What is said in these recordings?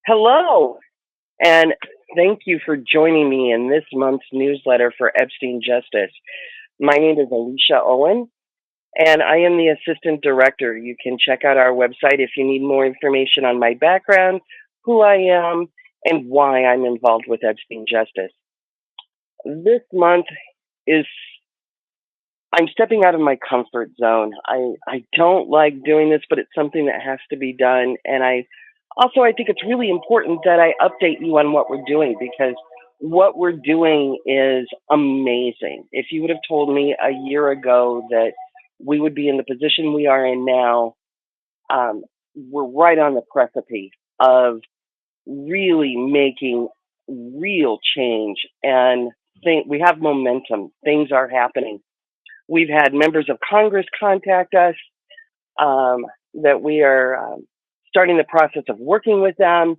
Hello, and thank you for joining me in this month's newsletter for Epstein Justice. My name is Alisha Owen, and I am the Assistant Director. You can check out our website if you need more information on my background, who I am, and why I'm involved with Epstein Justice. This month is I'm stepping out of my comfort zone. I don't like doing this, but it's something that has to be done. And I think it's really important that I update you on what we're doing because what we're doing is amazing. If you would have told me a year ago that we would be in the position we are in now, we're right on the precipice of really making real change and we have momentum. Things are happening. We've had members of Congress contact us that we are starting the process of working with them.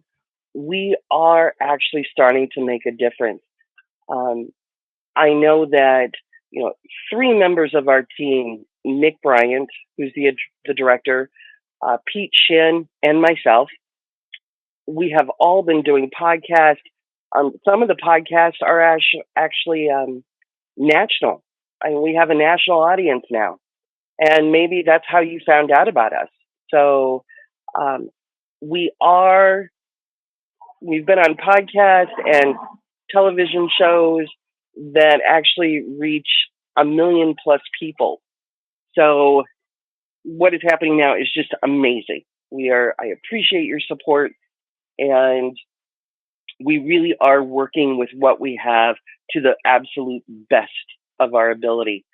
We are actually starting to make a difference. Um, I know that three members of our team, Nick Bryant, who's the director, Pete Shin, and myself, we have all been doing podcasts. Some of the podcasts are actually national. I mean, we have a national audience now, and maybe that's how you found out about us. So um, we are we've been on podcasts and television shows that actually reach 1 million plus people. So what is happening now is just amazing. I appreciate your support, and we really are working with what we have to the absolute best of our ability.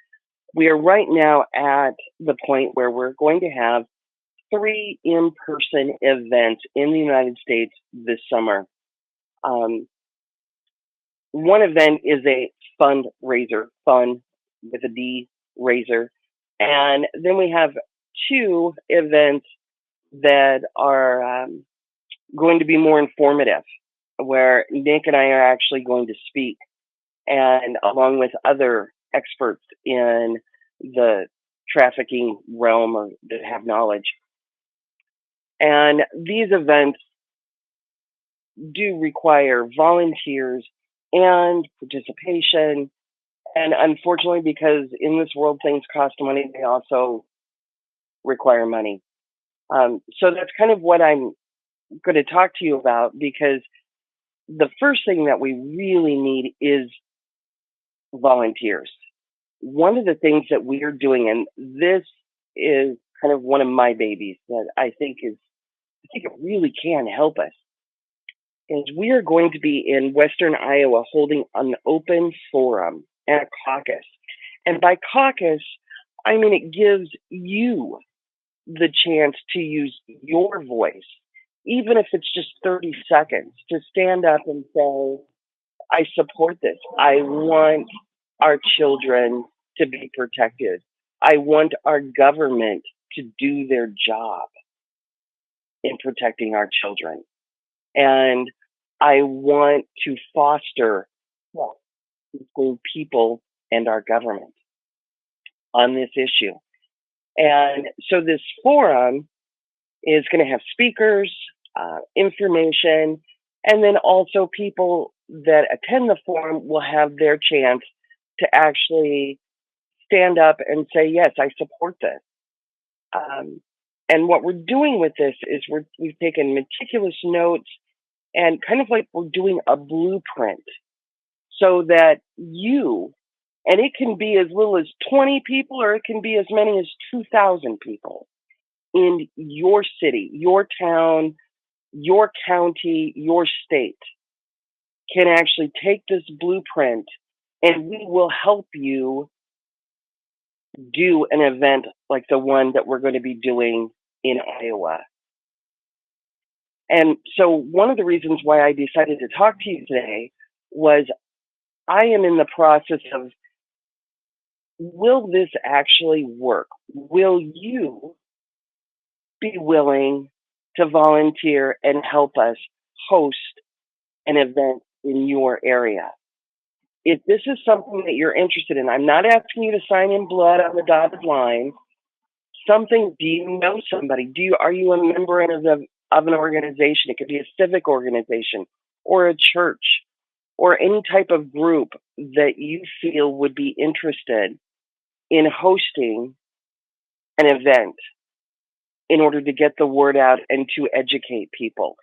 We are right now at the point where we're going to have three in-person events in the United States this summer. Um, One event is a fundraiser, fun with a D, raiser. And then we have two events that are going to be more informative, where Nick and I are actually going to speak, and along with other experts in the trafficking realm or that have knowledge. And these events do require volunteers and participation. And unfortunately, because in this world things cost money, they also require money. So that's kind of what I'm going to talk to you about, because the first thing that we really need is volunteers. One of the things that we are doing, and this is kind of one of my babies that I think it really can help us, is we are going to be in Western Iowa holding an open forum and a caucus. And by caucus, I mean it gives you the chance to use your voice, even if it's just 30 seconds, to stand up and say, I support this. I want our children to be protected. I want our government to do their job in protecting our children. And I want to foster trust between people and our government on this issue. And so this forum is going to have speakers, information, and then also people that attend the forum will have their chance to actually stand up and say, yes, I support this. Um, and what we're doing with this is we've taken meticulous notes and kind of like we're doing a blueprint so that and it can be as little as 20 people or it can be as many as 2,000 people in your city, your town, your county, your state can actually take this blueprint, and we will help you do an event like the one that we're going to be doing in Iowa. And so one of the reasons why I decided to talk to you today was I am in the process of, will this actually work? Will you be willing to volunteer and help us host an event in your area? If this is something that you're interested in, I'm not asking you to sign in blood on the dotted line. Do you know somebody? Are you a member of an organization. It could be a civic organization or a church or any type of group that you feel would be interested in hosting an event in order to get the word out and to educate people.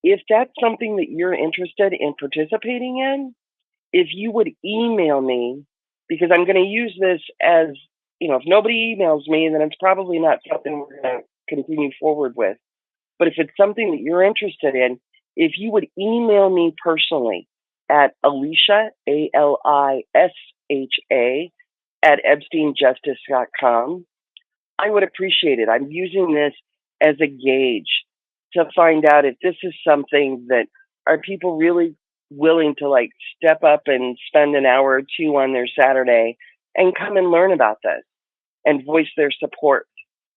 If that's something that you're interested in participating in, if you would email me, because I'm going to use this as, if nobody emails me, then it's probably not something we're going to continue forward with. But if it's something that you're interested in, if you would email me personally at Alisha, Alisha, at EpsteinJustice.com, I would appreciate it. I'm using this as a gauge to find out if this is something that are people really willing to step up and spend an hour or two on their Saturday and come and learn about this and voice their support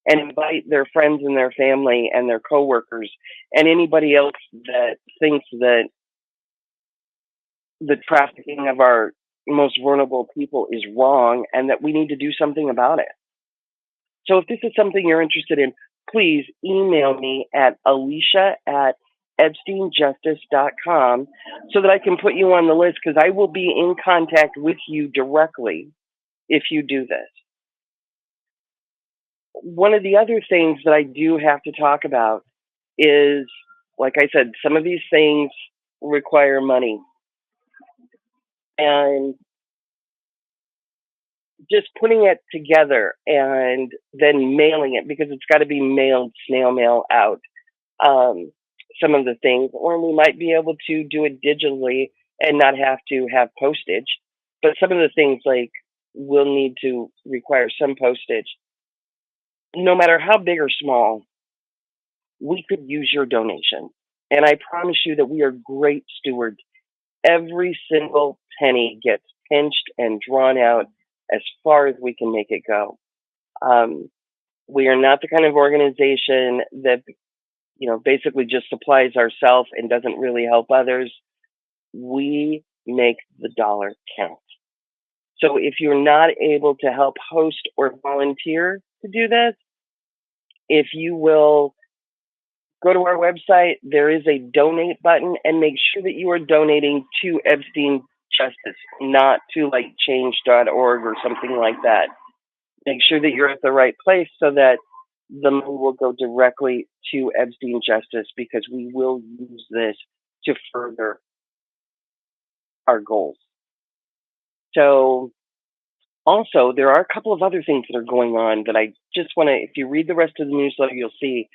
and invite their friends and their family and their coworkers and anybody else that thinks that the trafficking of our most vulnerable people is wrong and that we need to do something about it. So if this is something you're interested in, please email me at Alisha at EpsteinJustice.com so that I can put you on the list, because I will be in contact with you directly if you do this. One of the other things that I do have to talk about is, like I said, some of these things require money. And just putting it together and then mailing it, because it's got to be mailed, snail mail out, some of the things, or we might be able to do it digitally and not have to have postage. But some of the things will need to require some postage. No matter how big or small, we could use your donation. And I promise you that we are great stewards. Every single penny gets pinched and drawn out as far as we can make it go. We are not the kind of organization that, basically just supplies ourselves and doesn't really help others. We make the dollar count. So if you're not able to help host or volunteer to do this, if you will go to our website, there is a donate button, and make sure that you are donating to Epstein Justice, not to change.org or something like that. Make sure that you're at the right place so that the money will go directly to Epstein Justice, because we will use this to further our goals. So also, there are a couple of other things that are going on that I just want to, if you read the rest of the newsletter, you'll see.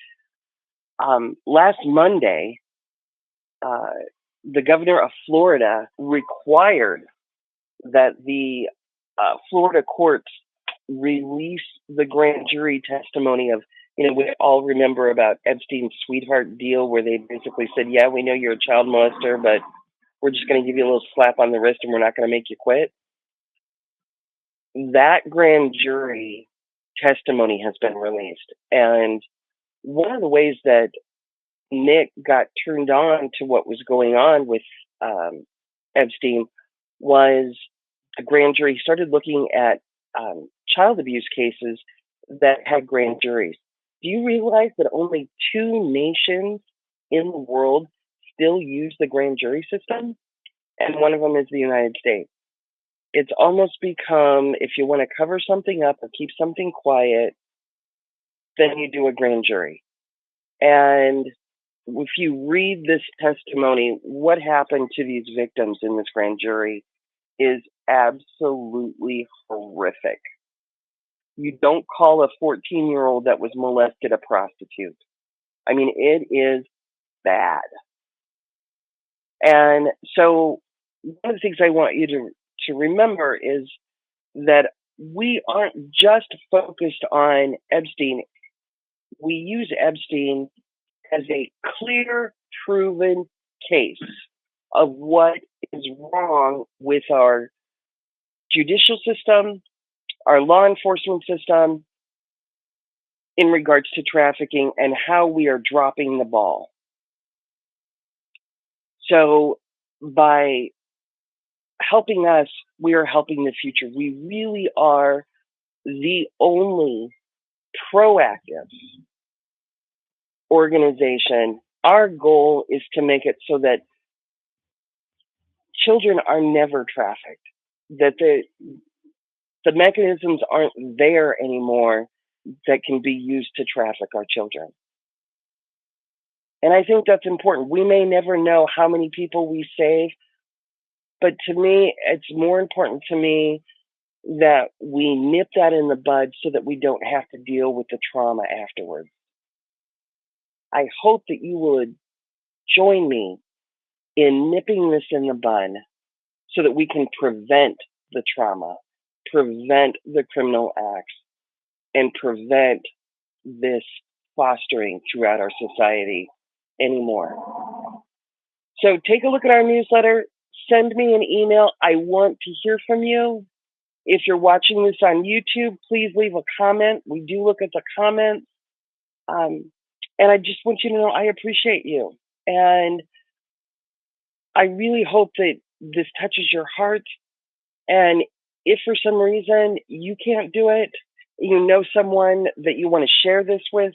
Last Monday, the governor of Florida required that the Florida courts release the grand jury testimony of, we all remember about Epstein's sweetheart deal, where they basically said, yeah, we know you're a child molester, but we're just going to give you a little slap on the wrist and we're not going to make you quit. That grand jury testimony has been released. And one of the ways that Nick got turned on to what was going on with Epstein was a grand jury started looking at child abuse cases that had grand juries. Do you realize that only 2 nations in the world still use the grand jury system? And one of them is the United States. It's almost become, if you want to cover something up or keep something quiet, then you do a grand jury. And if you read this testimony, what happened to these victims in this grand jury is absolutely horrific. You don't call a 14-year-old that was molested a prostitute. I mean, it is bad. And so one of the things I want you to remember is that we aren't just focused on Epstein. We use Epstein as a clear, proven case of what is wrong with our judicial system, our law enforcement system, in regards to trafficking and how we are dropping the ball. So by helping us, we are helping the future. We really are the only proactive organization, our goal is to make it so that children are never trafficked, that the mechanisms aren't there anymore that can be used to traffic our children. And I think that's important. We may never know how many people we save, but to me, it's more important to me that we nip that in the bud so that we don't have to deal with the trauma afterwards. I hope that you would join me in nipping this in the bud so that we can prevent the trauma, prevent the criminal acts, and prevent this fostering throughout our society anymore. So take a look at our newsletter. Send me an email. I want to hear from you. If you're watching this on YouTube, please leave a comment. We do look at the comments. And I just want you to know I appreciate you. And I really hope that this touches your heart. And if for some reason you can't do it, you know someone that you want to share this with,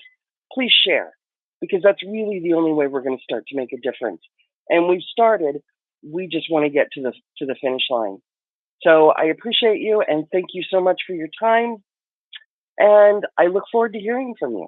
please share, because that's really the only way we're going to start to make a difference. And we've started. We just want to get to the finish line. So I appreciate you and thank you so much for your time. And I look forward to hearing from you.